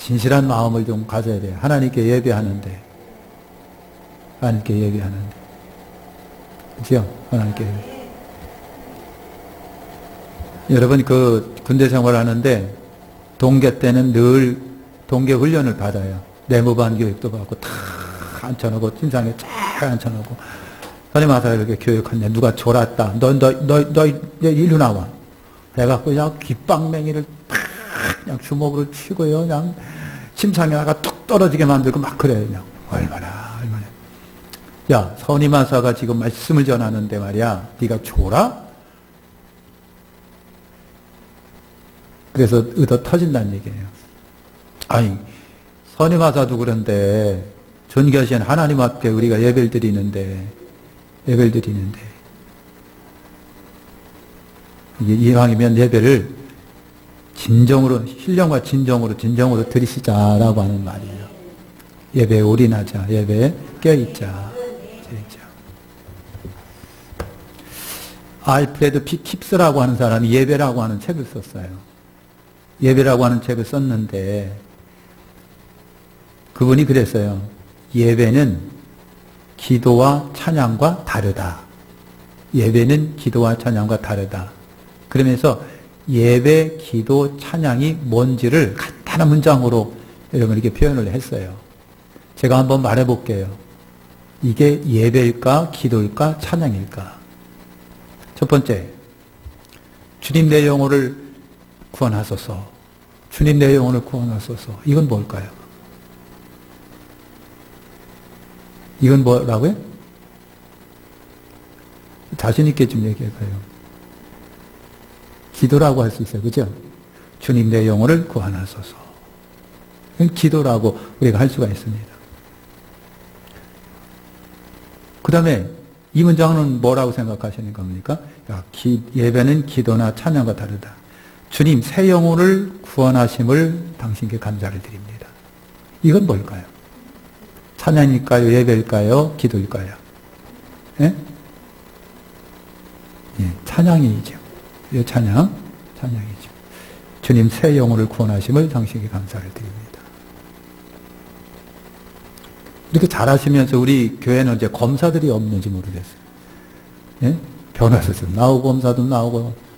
진실한 마음을 좀 가져야 돼요. 하나님께 예배하는데. 하나님께 예배하는데. 그죠? 하나님께 예배. 여러분, 군대 생활하는데, 동계 때는 늘 동계 훈련을 받아요. 내무반 교육도 받고, 다 앉혀놓고, 침상에 쫙 앉혀놓고, 선생님 와서 이렇게 교육하는데, 누가 졸았다. 너 일로 나와. 내가 그냥 귓방맹이를 팍 그냥 주먹으로 치고요. 그냥 침상에다가 뚝 떨어지게 만들고 막 그래요. 그냥. 얼마나. 야, 선임하사가 지금 말씀을 전하는데 말이야. 네가 졸아? 그래서 의도 터진다는 얘기예요. 아니, 선임하사도 그런데 존귀하신 하나님 앞에 우리가 예배를 드리는데 이왕이면 예배를 진정으로, 신령과 진정으로 드리시자라고 하는 말이에요. 예배에 올인하자, 예배에 껴있자. 알프레드 피 킵스라고 하는 사람이 예배라고 하는 책을 썼어요. 예배라고 하는 책을 썼는데 그분이 그랬어요. 예배는 기도와 찬양과 다르다. 예배는 기도와 찬양과 다르다. 그러면서 예배, 기도, 찬양이 뭔지를 간단한 문장으로 여러분 이렇게 표현을 했어요. 제가 한번 말해 볼게요. 이게 예배일까, 기도일까, 찬양일까? 첫 번째, 주님 내 영혼을 구원하소서. 주님 내 영혼을 구원하소서. 이건 뭘까요? 이건 뭐라고요? 자신 있게 좀 얘기해봐요. 기도라고 할 수 있어요. 그죠? 주님 내 영혼을 구원하소서. 이건 기도라고 우리가 할 수가 있습니다. 그 다음에 이 문장은 뭐라고 생각하시는 겁니까? 예배는 기도나 찬양과 다르다. 주님 새 영혼을 구원하심을 당신께 감사를 드립니다. 이건 뭘까요? 찬양일까요? 예배일까요? 기도일까요? 예? 예, 찬양이죠. 찬양이죠. 주님 새 영혼을 구원하심을 당신께 감사를 드립니다. 이렇게 잘하시면서 우리 교회는 이제 검사들이 없는지 모르겠어요. 예? 변호사도 나오고 검사도 나오고.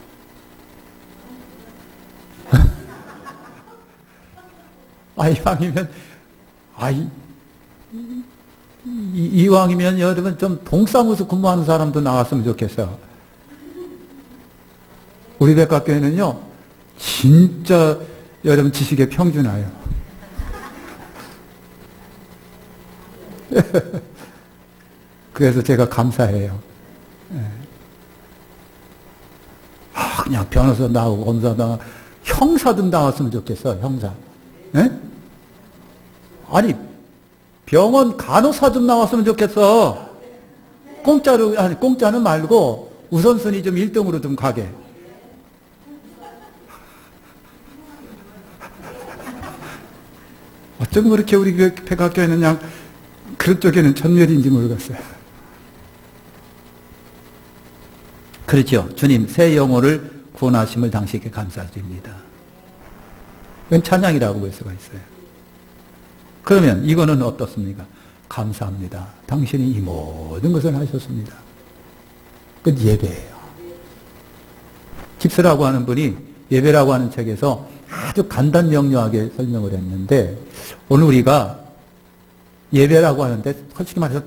이왕이면 여러분 좀 동사무소 근무하는 사람도 나왔으면 좋겠어요. 우리 백학교회는요, 진짜 여러분 지식에 평준화요. 그래서 제가 감사해요. 그냥 변호사 나오고 검사 나오고 형사든 나왔으면 좋겠어. 형사. 예? 아니 병원 간호사 좀 나왔으면 좋겠어. 공짜는 말고 우선순위 좀 1등으로 좀 가게. 어쩜 그렇게 우리 백학교에는 그냥 그런 쪽에는 천멸인지 모르겠어요. 그렇죠. 주님 새 영혼을 구원하심을 당신께 감사드립니다. 이건 찬양이라고 볼 수가 있어요. 그러면 이거는 어떻습니까? 감사합니다. 당신이 이 모든 것을 하셨습니다. 그건 예배예요. 킵스라고 하는 분이 예배라고 하는 책에서 아주 간단 명료하게 설명을 했는데 오늘 우리가 예배라고 하는데 솔직히 말해서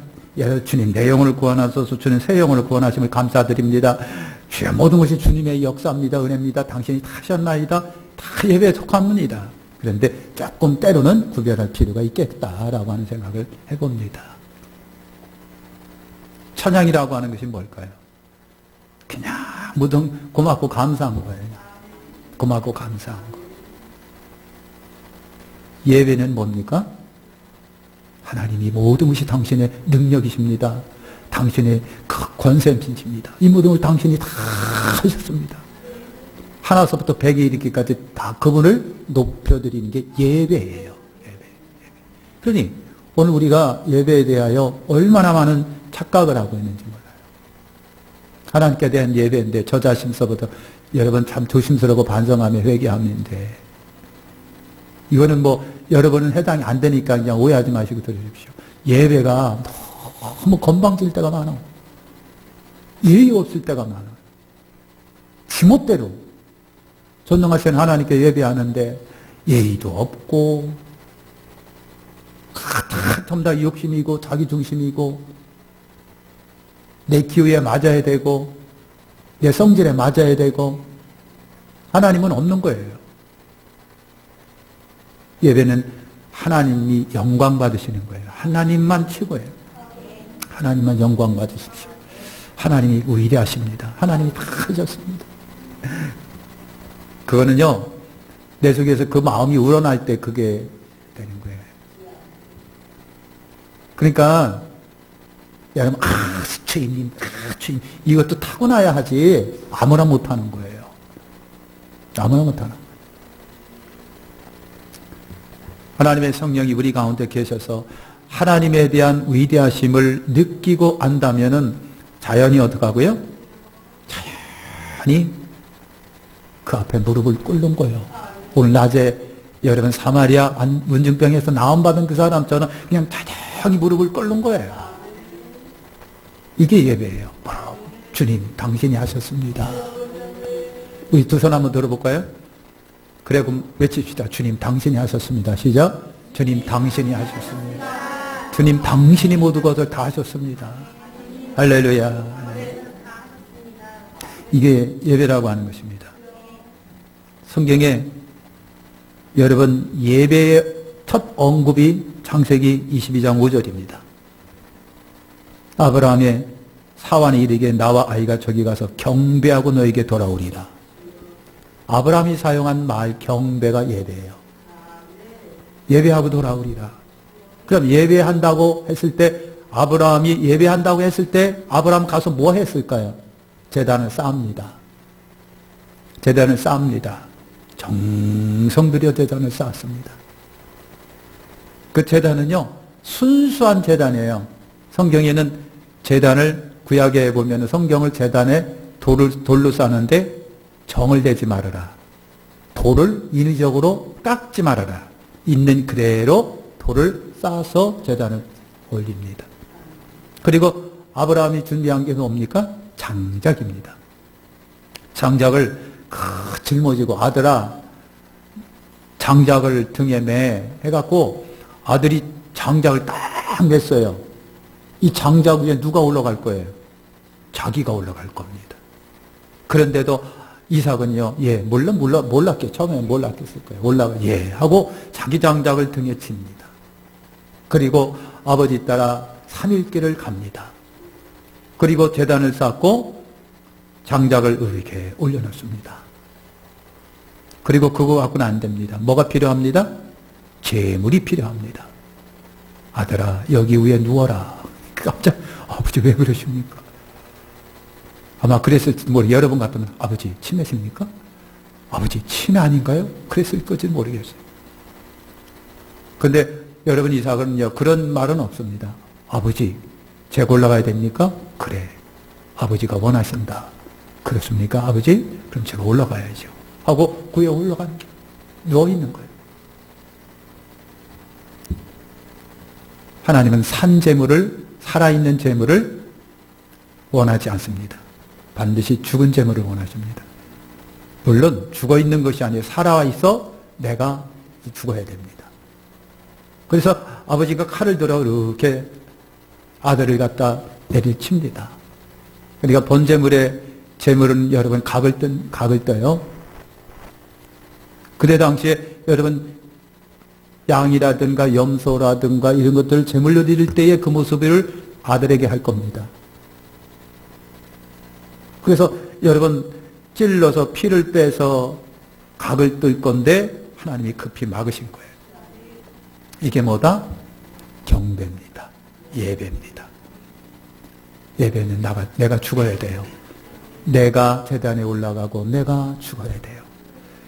주님 내 영혼을 구원하소서. 주님 새 영혼을 구원하심을 감사드립니다. 주의 모든 것이 주님의 역사입니다. 은혜입니다. 당신이 다 하셨나이다. 다 예배에 속합니다. 그런데 조금 때로는 구별할 필요가 있겠다라고 하는 생각을 해봅니다. 찬양이라고 하는 것이 뭘까요? 그냥 무등 고맙고 감사한 거예요. 고맙고 감사한 거. 예배는 뭡니까? 하나님이 모든 것이 당신의 능력이십니다. 당신의 그 권세이십니다. 이 모든 걸 당신이 다 하셨습니다. 하나서부터 100에 이르기까지 다 그분을 높여드리는 게 예배예요. 예배. 그러니 오늘 우리가 예배에 대하여 얼마나 많은 착각을 하고 있는지 몰라요. 하나님께 대한 예배인데 저 자신서부터 여러분 참 조심스러워 반성하며 회개하는데 이거는 뭐 여러분은 해당이 안 되니까 그냥 오해하지 마시고 들으십시오. 예배가 너무 건방질 때가 많아. 예의 없을 때가 많아. 지멋대로 전능하신 하나님께 예배하는데 예의도 없고 전부 다 욕심이고 자기 중심이고 내 기호에 맞아야 되고 내 성질에 맞아야 되고 하나님은 없는 거예요. 예배는 하나님이 영광 받으시는 거예요. 하나님만 최고예요. 하나님만 영광 받으십시오. 하나님이 위대하십니다. 하나님이 다 하셨습니다. 그거는요, 내 속에서 그 마음이 우러날 때 그게 되는 거예요. 그러니까 여러분, 주님, 주님, 이것도 타고나야 하지 아무나 못하는 거예요. 아무나 못하는 거예요. 하나님의 성령이 우리 가운데 계셔서 하나님에 대한 위대하심을 느끼고 안다면은 자연히 어떻게 하고요? 자연히 그 앞에 무릎을 꿇는 거예요. 오늘 낮에 여러분 사마리아 문증병에서 나음받은 그 사람처럼 그냥 자연히 무릎을 꿇는 거예요. 이게 예배예요. 바로 주님 당신이 하셨습니다. 우리 두 손 한번 들어볼까요? 그래 그럼 외칩시다. 주님 당신이 하셨습니다. 시작. 주님 당신이 하셨습니다. 주님 당신이 모든 것을 다 하셨습니다. 할렐루야. 이게 예배라고 하는 것입니다. 성경에 여러분 예배의 첫 언급이 창세기 22장 5절입니다. 아브라함의 사환이 이르기에 나와 아이가 저기 가서 경배하고 너에게 돌아오리라. 아브라함이 사용한 말 경배가 예배예요. 예배하고 돌아오리라. 그럼 예배한다고 했을 때 아브라함이 예배한다고 했을 때 아브라함 가서 뭐 했을까요? 제단을 쌓습니다. 제단을 쌓습니다. 정성 들여 제단을 쌓았습니다. 그 제단은요 순수한 제단이에요. 성경에는 제단을 구약에 보면 성경을 제단에 돌로 쌓는데 정을 대지 말아라. 돌을 인위적으로 깎지 말아라. 있는 그대로 돌을 쌓아서 제단을 올립니다. 그리고 아브라함이 준비한 게 뭡니까? 장작입니다. 장작을 짊어지고 아들아 장작을 등에 매 해갖고 아들이 장작을 딱 맸어요. 이 장작 위에 누가 올라갈 거예요? 자기가 올라갈 겁니다. 그런데도 이삭은요, 몰랐겠죠. 처음에 몰랐겠을 거예요. 예, 하고 자기 장작을 등에 칩니다. 그리고 아버지 따라 3일길을 갑니다. 그리고 제단을 쌓고 장작을 이렇게 올려놓습니다. 그리고 그거 갖고는 안 됩니다. 뭐가 필요합니다? 재물이 필요합니다. 아들아, 여기 위에 누워라. 깜짝, 아버지 왜 그러십니까? 아마 그랬을지 여러분 같으면 아버지 치매십니까? 아버지 치매 아닌가요? 그랬을 거지 모르겠어요. 근데 여러분 이삭은요 그런 말은 없습니다. 아버지 제가 올라가야 됩니까? 그래 아버지가 원하신다. 그렇습니까 아버지? 그럼 제가 올라가야죠. 하고 그에 올라간 게 누워있는 거예요. 하나님은 산 재물을 살아있는 재물을 원하지 않습니다. 반드시 죽은 재물을 원하십니다. 물론 죽어있는 것이 아니에요. 살아있어 내가 죽어야 됩니다. 그래서 아버지가 칼을 들어 이렇게 아들을 갖다 내리칩니다. 그러니까 본재물의 재물은 여러분 각을 떠요. 그때 당시에 여러분 양이라든가 염소라든가 이런 것들을 제물로 드릴 때의 그 모습을 아들에게 할 겁니다. 그래서 여러분 찔러서 피를 빼서 각을 뜰 건데 하나님이 급히 막으신 거예요. 이게 뭐다? 경배입니다. 예배입니다. 예배는 내가 죽어야 돼요. 내가 제단에 올라가고 내가 죽어야 돼요.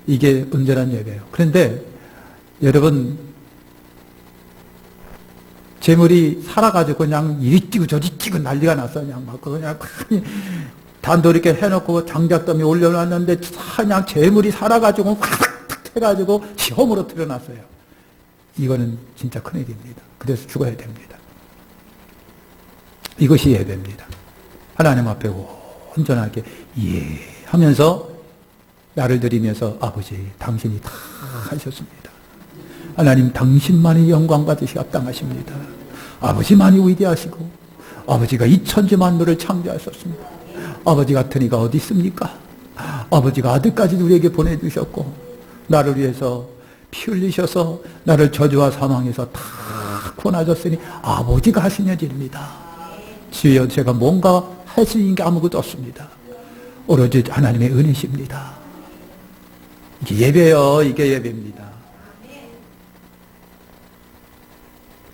이게 온전한 예배예요. 그런데 여러분 재물이 살아가지고 그냥 이리 뛰고 저리 뛰고 난리가 났어. 그냥 단돌 이렇게 해놓고 장작더미 올려놨는데 그냥 재물이 살아가지고 확 해가지고 시험으로 드러났어요. 이거는 진짜 큰일입니다. 그래서 죽어야 됩니다. 이것이 예배입니다. 하나님 앞에 온전하게 하면서 나를 드리면서 아버지 당신이 다 하셨습니다. 하나님 당신만이 영광 받으시 합당하십니다. 아버지만이 위대하시고 아버지가 이 천지 만물을 창조하셨습니다. 아버지 같은 이가 어디 있습니까? 아버지가 아들까지 우리에게 보내주셨고 나를 위해서 피 흘리셔서 나를 저주와 사망에서 다 구원하셨으니 아버지가 하시는 일입니다. 주여 제가 뭔가 할 수 있는 게 아무것도 없습니다. 오로지 하나님의 은혜십니다. 이게 예배요. 이게 예배입니다.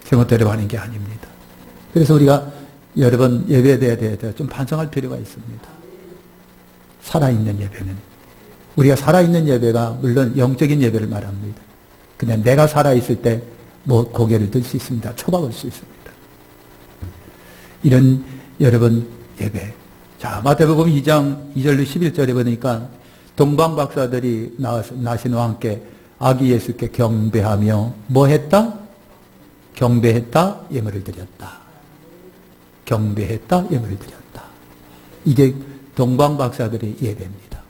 제멋대로 하는 게 아닙니다. 그래서 우리가 여러분 예배에 대해서 좀 반성할 필요가 있습니다. 살아있는 예배는 우리가 살아있는 예배가 물론 영적인 예배를 말합니다. 그냥 내가 살아있을 때 뭐 고개를 들 수 있습니다. 초박을 수 있습니다. 이런 여러분 예배. 자, 마태복음 2장 2절로 11절에 보니까 동방박사들이 나신 왕께 아기 예수께 경배하며 뭐 했다? 경배했다, 예물을 드렸다. 경배했다, 예물을 드렸다. 이게 동방박사들의 예배입니다.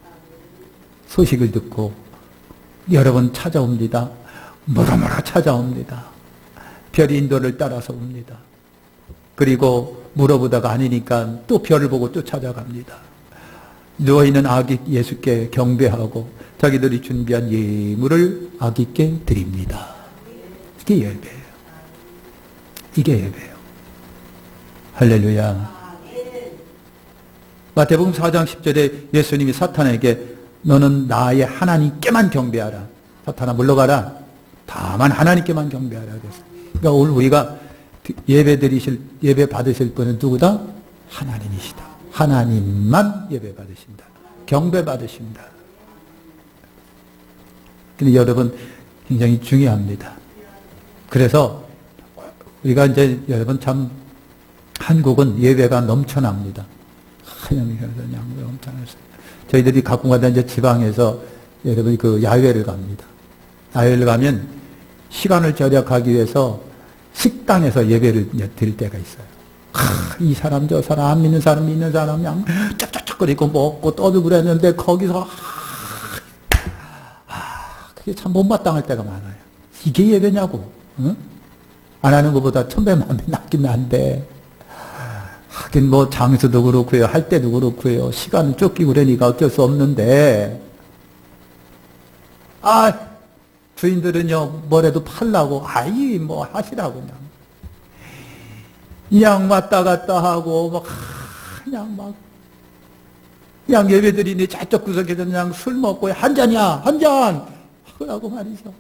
소식을 듣고 여러 번 찾아옵니다. 뭐라뭐라 찾아옵니다. 별이 인도를 따라서 옵니다. 그리고 물어보다가 아니니까 또 별을 보고 또 찾아갑니다. 누워있는 아기 예수께 경배하고 자기들이 준비한 예물을 아기께 드립니다. 이게 예배예요. 이게 예배예요. 할렐루야. 마태복음 4장 10절에 예수님이 사탄에게 너는 나의 하나님께만 경배하라. 사탄아 물러가라. 다만 하나님께만 경배하라 그랬어요. 그러니까 오늘 우리가 예배 받으실 분은 누구다? 하나님이시다. 하나님만 예배 받으신다. 경배 받으신다. 근데 여러분 굉장히 중요합니다. 그래서 우리가 이제 여러분 참 한국은 예배가 넘쳐납니다. 저희들이 가끔 가다 이제 지방에서 여러분 그 야외를 갑니다. 야외를 가면 시간을 절약하기 위해서 식당에서 예배를 드릴 때가 있어요. 이 사람 저 사람 안 믿는 사람 믿는 사람 그냥 쩍쩍쩍거리고 먹고 떠들고 그랬는데 거기서 그게 참 못마땅할 때가 많아요. 이게 예배냐고. 응? 안 하는 것보다 천배만배 낫긴 한데 하긴 뭐 장수도 그렇고요. 할 때도 그렇고요. 시간을 쫓기고 그러니까 어쩔 수 없는데 주인들은요 뭐라도 팔라고 아이 뭐 하시라고 그냥 왔다 갔다 하고 막 그냥 예배드리니 저쪽 구석에서 그냥 술 먹고 한 잔이야 한 잔 하라고 말이죠.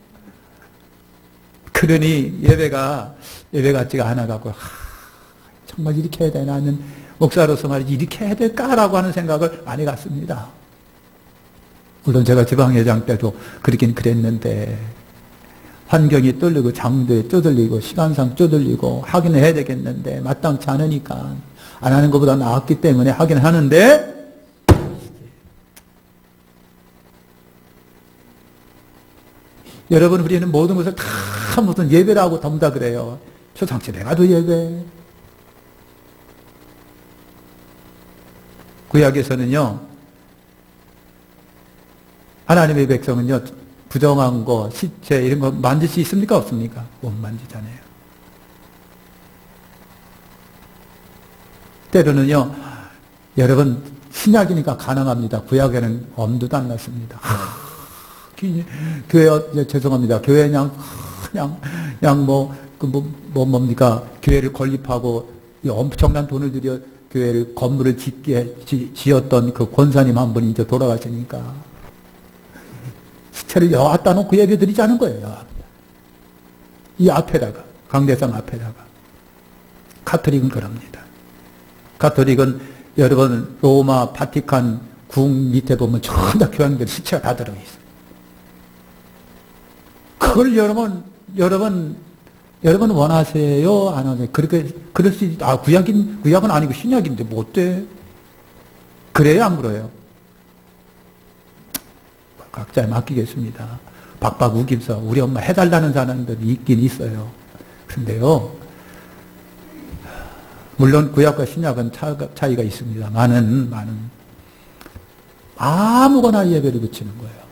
그러니 예배가 예배 같지가 않아갖고 정말 이렇게 해야 되나 하는 목사로서 말이지 이렇게 해야 될까라고 하는 생각을 많이 갖습니다. 물론 제가 지방회장 때도 그렇긴 그랬는데 환경이 떨리고 장도에 쪼들리고 시간상 쪼들리고 하긴 해야 되겠는데 마땅치 않으니까 안 하는 것보다 나았기 때문에 하긴 하는데 여러분 우리는 모든 것을 다 무슨 예배라고 전부 다 그래요. 초상집에 가도 예배. 구약에서는요 하나님의 백성은요 부정한 거 시체 이런 거 만질 수 있습니까 없습니까? 못 만지잖아요. 때로는요 여러분 신약이니까 가능합니다. 구약에는 엄두도 안 났습니다. 교회 죄송합니다. 교회 그냥 뭡니까 교회를 건립하고 엄청난 돈을 들여 교회를 건물을 짓게 지었던 그 권사님 한 분이 이제 돌아가시니까 시체를 여기다 놓고 예배 드리자는 거예요. 이 앞에다가 강대상 앞에다가 가톨릭은 그럽니다. 가톨릭은 여러분 로마 바티칸 궁 밑에 보면 전부 다 교황들 시체가 다 들어있어요. 그걸 여러분 원하세요? 안 하세요? 그럴 수 구약은 아니고 신약인데 뭐 어때? 그래요, 안 그래요? 각자에 맡기겠습니다. 박박 우기면서 우리 엄마 해달라는 사람들이 있긴 있어요. 그런데요, 물론 구약과 신약은 차이가 있습니다. 많은 아무거나 예배를 붙이는 거예요.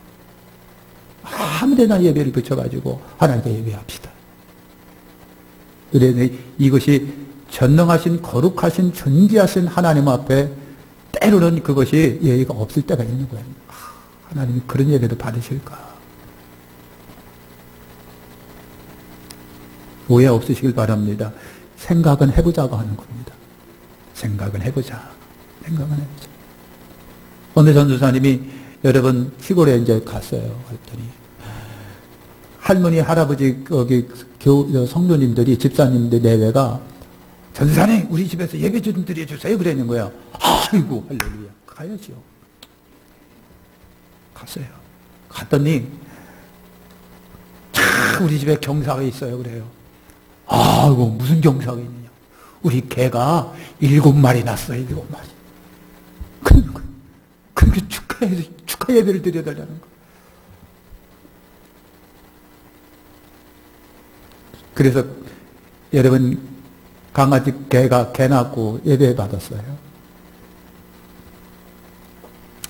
아무데나 예배를 붙여가지고 하나님께 예배합시다. 그래서 이것이 전능하신 거룩하신 존귀하신 하나님 앞에 때로는 그것이 예의가 없을 때가 있는 거예요. 하나님이 그런 예배도 받으실까? 오해 없으시길 바랍니다. 생각은 해보자고 하는 겁니다. 생각은 해보자. 어느 전도사님이 여러분 시골에 이제 갔어요. 그랬더니 할머니, 할아버지, 거기 성도님들이, 집사님들 내외가 전도사님, 우리 집에서 예배 좀 드려주세요. 그러는 거야. 아이고, 할렐루야. 가야죠. 갔어요. 갔더니, 우리 집에 경사가 있어요. 그래요. 아이고, 무슨 경사가 있느냐. 우리 개가 7마리 났어요. 7마리. 그렇게 축하 예배를 드려달라는 거. 그래서 여러분, 강아지 개가 개 낳고 예배 받았어요.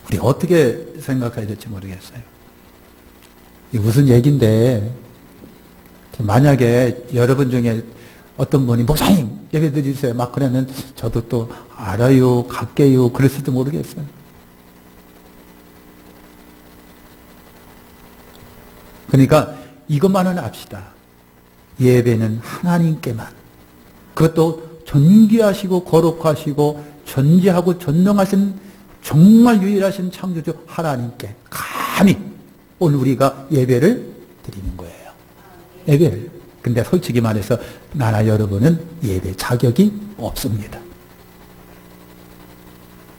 우리 어떻게 생각해야 될지 모르겠어요. 이게 무슨 얘기인데, 만약에 여러분 중에 어떤 분이 목사님 예배 드리세요 막 그러면 저도 또 알아요, 갈게요 그랬을지도 모르겠어요. 그러니까 이것만은 압시다. 예배는 하나님께만, 그것도 존귀하시고 거룩하시고 존재하고 전능하신 정말 유일하신 창조주 하나님께 감히 오늘 우리가 예배를 드리는 거예요. 예배를. 근데 솔직히 말해서 나나 여러분은 예배 자격이 없습니다.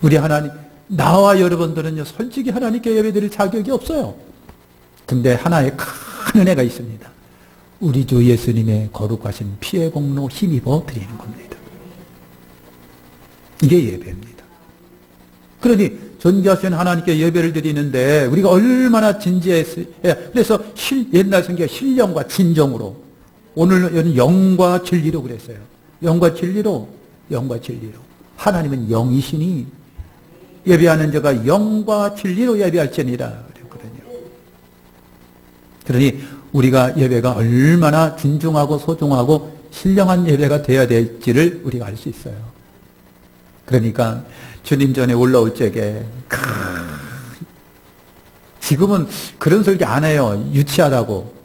우리 하나님, 나와 여러분들은요, 솔직히 하나님께 예배 드릴 자격이 없어요. 근데 하나의 큰 은혜가 있습니다. 우리 주 예수님의 거룩하신 피의 공로 힘입어 드리는 겁니다. 이게 예배입니다. 그러니 존귀하신 하나님께 예배를 드리는데 우리가 얼마나 진지했어요. 그래서 옛날 성경 신령과 진정으로, 오늘은 영과 진리로 그랬어요. 영과 진리로. 하나님은 영이시니 예배하는 자가 영과 진리로 예배할지니라 그랬거든요. 그러니 우리가 예배가 얼마나 진중하고 소중하고 신령한 예배가 되어야 될지를 우리가 알 수 있어요. 그러니까 주님 전에 올라올 적에 지금은 그런 설교 안 해요. 유치하다고.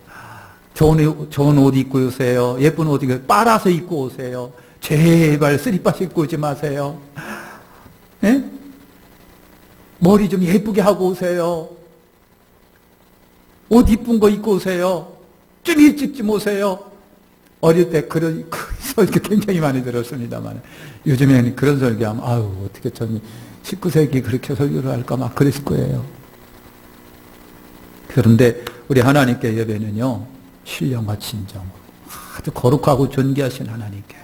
좋은 옷 입고 오세요. 예쁜 옷 입고 빨아서 입고 오세요. 제발 쓰리빠시 입고 오지 마세요. 예? 머리 좀 예쁘게 하고 오세요. 옷 이쁜 거 입고 오세요. 좀 일찍 좀 오세요. 어릴 때 그런 설교 굉장히 많이 들었습니다만 요즘에는 그런 설교하면 아유 어떻게 전 19세기 그렇게 설교를 할까 막 그랬을 거예요. 그런데 우리 하나님께 예배는요, 신령과 진정으로 아주 거룩하고 존귀하신 하나님께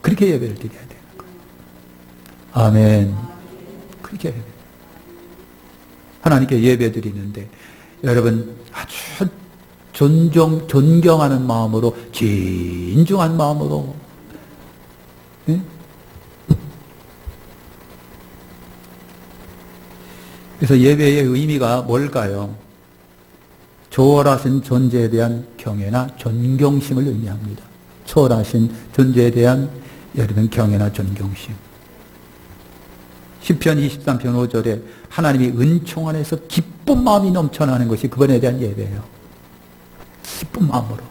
그렇게 예배를 드려야 되는 거예요. 아멘. 그렇게 예배. 하나님께 예배 드리는데 여러분 아주 존경하는 마음으로, 진중한 마음으로, 네? 그래서 예배의 의미가 뭘까요? 초월하신 존재에 대한 경외나 존경심을 의미합니다. 초월하신 존재에 대한 여러분 경외나 존경심. 시편 23편 5절에 하나님이 은총 안에서 기쁜 마음이 넘쳐나는 것이 그분에 대한 예배예요. 기쁜 마음으로.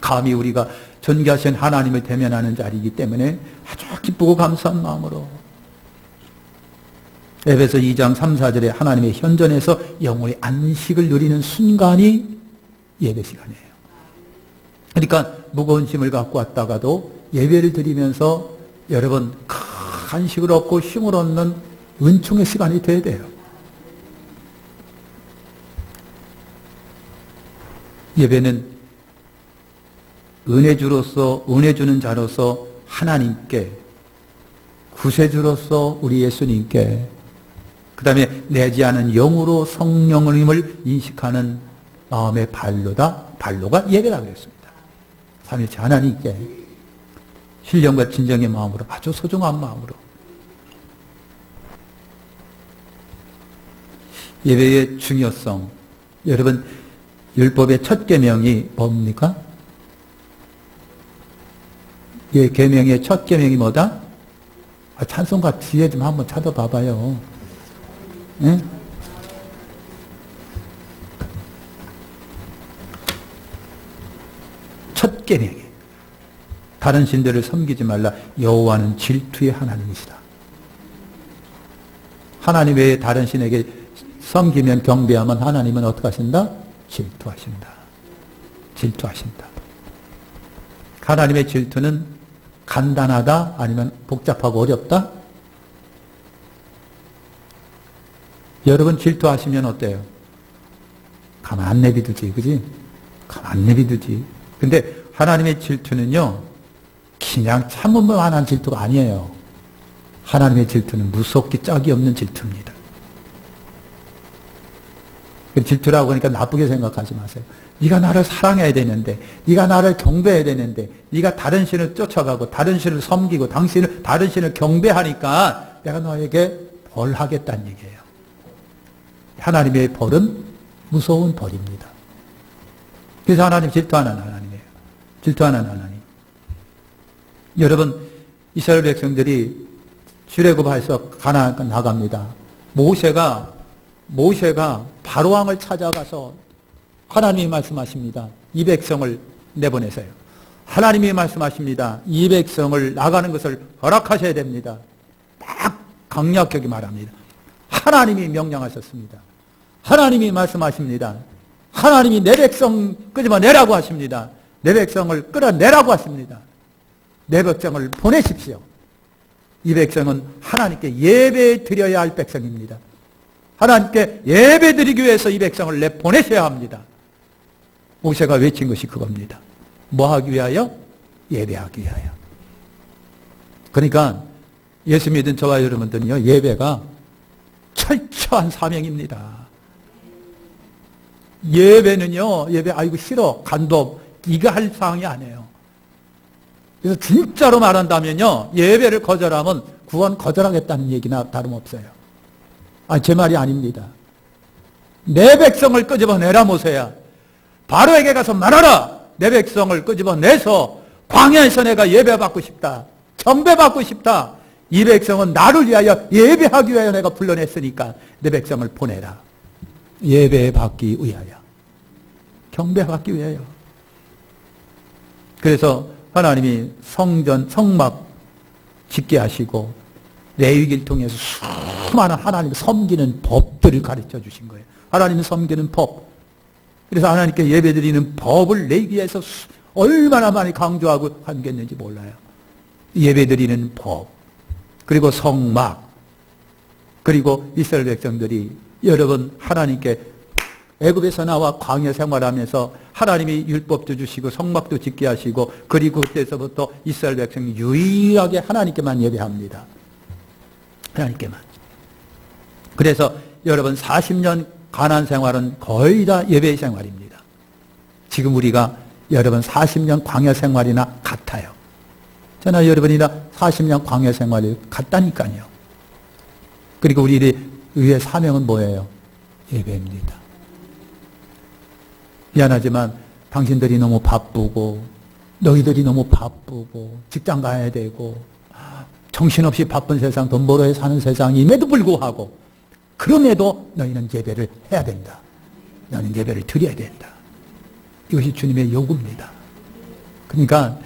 감히 우리가 존귀하신 하나님을 대면하는 자리이기 때문에 아주 기쁘고 감사한 마음으로. 에베소 2장 3, 4절에 하나님의 현존에서 영혼의 안식을 누리는 순간이 예배 시간이에요. 그러니까 무거운 짐을 갖고 왔다가도 예배를 드리면서 여러분 안식을 얻고 힘을 얻는 은총의 시간이 돼야 돼요. 예배는 은혜주로서, 은혜 주는 자로서 하나님께, 구세주로서 우리 예수님께, 그 다음에 내지 않은 영으로 성령님을 인식하는 마음의 발로가 예배라 그랬습니다. 삼위일체 하나님께 신령과 진정의 마음으로, 아주 소중한 마음으로. 예배의 중요성. 여러분, 율법의 첫 계명이 뭡니까? 예, 계명의 첫 계명이 뭐다? 찬송가 뒤에 좀 한번 찾아봐봐요. 예? 첫 계명이 다른 신들을 섬기지 말라. 여호와는 질투의 하나님이시다. 하나님 외에 다른 신에게 섬기면 경배하면 하나님은 어떻게 하신다? 질투하신다. 질투하신다. 하나님의 질투는 간단하다? 아니면 복잡하고 어렵다? 여러분 질투하시면 어때요? 가만 안 내비두지, 그지? 가만 안 내비두지. 근데 하나님의 질투는요, 그냥 참을만한 질투가 아니에요. 하나님의 질투는 무섭기 짝이 없는 질투입니다. 질투라고 하니까 나쁘게 생각하지 마세요. 네가 나를 사랑해야 되는데, 네가 나를 경배해야 되는데, 네가 다른 신을 쫓아가고 다른 신을 섬기고 다른 신을 경배하니까 내가 너에게 벌하겠다는 얘기예요. 하나님의 벌은 무서운 벌입니다. 그래서 하나님 질투하는 하나님이에요. 질투하는 하나님. 여러분, 이스라엘 백성들이 출애굽해서 가나안 나갑니다. 모세가 바로왕을 찾아가서 하나님이 말씀하십니다. 이 백성을 내보내세요. 하나님이 말씀하십니다. 이 백성을 나가는 것을 허락하셔야 됩니다. 딱 강력하게 말합니다. 하나님이 명령하셨습니다. 하나님이 말씀하십니다. 하나님이 내 백성 끄집어내라고 하십니다. 내 백성을 끌어내라고 하십니다. 내 백성을 보내십시오. 이 백성은 하나님께 예배 드려야 할 백성입니다. 하나님께 예배 드리기 위해서 이 백성을 내보내셔야 합니다. 모세가 외친 것이 그겁니다. 뭐 하기 위하여? 예배하기 위하여. 그러니까 예수 믿은 저와 여러분들은요, 예배가 철저한 사명입니다. 예배는요, 아이고 싫어, 간도 이거 할 상황이 아니에요. 그래서 진짜로 말한다면요, 예배를 거절하면 구원 거절하겠다는 얘기나 다름없어요. 제 말이 아닙니다. 내 백성을 끄집어내라 모세야. 바로에게 가서 말하라. 내 백성을 끄집어내서 광야에서 내가 예배받고 싶다. 경배받고 싶다. 이 백성은 나를 위하여 예배하기 위하여 내가 불러냈으니까 내 백성을 보내라. 예배받기 위하여. 경배받기 위하여. 그래서 하나님이 성막 짓게 하시고 레위기를 통해서 수많은 하나님을 섬기는 법들을 가르쳐 주신 거예요. 하나님을 섬기는 법. 그래서 하나님께 예배드리는 법을 레위기에서 얼마나 많이 강조하고 하겠는지 몰라요. 예배드리는 법, 그리고 성막, 그리고 이스라엘 백성들이 여러분 하나님께 애굽에서 나와 광야 생활하면서 하나님이 율법도 주시고 성막도 짓게 하시고, 그리고 그때서부터 이스라엘 백성이 유일하게 하나님께만 예배합니다. 하나님께만. 그래서 여러분 40년 가나안 생활은 거의 다 예배 생활입니다. 지금 우리가 여러분 40년 광야 생활이나 같아요. 저나 여러분이나 40년 광야 생활이 같다니까요. 그리고 우리의 사명은 뭐예요? 예배입니다. 미안하지만 당신들이 너무 바쁘고 너희들이 너무 바쁘고 직장 가야 되고 정신없이 바쁜 세상, 돈 벌어야 사는 세상임에도 불구하고 그럼에도 너희는 예배를 해야 된다. 너희는 예배를 드려야 된다. 이것이 주님의 요구입니다. 그러니까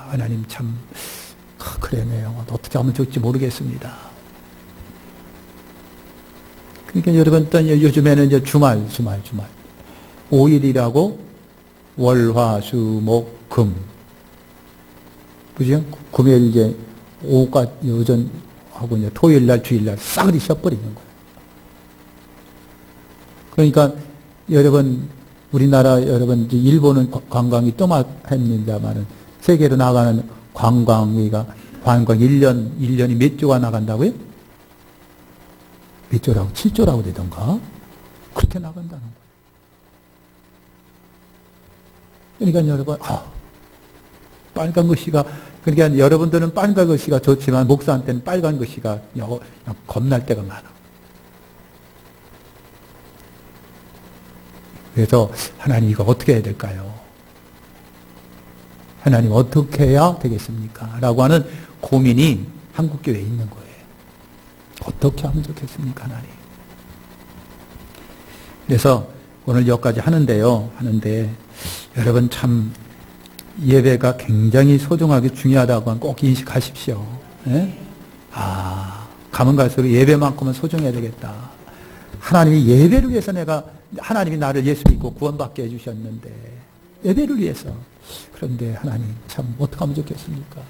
하나님 참 그러네요. 어떻게 하면 좋을지 모르겠습니다. 그러니까 여러분 또 요즘에는 이제 주말 5일이라고 월, 화, 수, 목, 금. 그죠? 금요일 이제 오후까 오전하고 이제 토요일 날, 주일 날 싸그리 쉬어버리는 거예요. 그러니까 여러분, 우리나라 여러분, 일본은 관광이 떠막합니다만은 세계로 나가는 관광 1년이 몇 조가 나간다고요? 몇 조라고? 7조라고 되던가? 그렇게 나간다는 거예요. 그러니까 여러분, 빨간 글씨가, 그러니까 여러분들은 빨간 글씨가 좋지만 목사한테는 빨간 글씨가 그냥 겁날 때가 많아. 그래서 하나님 이거 어떻게 해야 될까요? 하나님 어떻게 해야 되겠습니까? 라고 하는 고민이 한국교회에 있는 거예요. 어떻게 하면 좋겠습니까, 하나님? 그래서 오늘 여기까지 하는데 여러분 참 예배가 굉장히 소중하게 중요하다고 하면 꼭 인식하십시오. 예? 가면 갈수록 예배만큼은 소중해야 되겠다. 하나님이 예배를 위해서 하나님이 나를 예수 믿고 구원받게 해주셨는데 예배를 위해서. 그런데 하나님 참 어떻게 하면 좋겠습니까?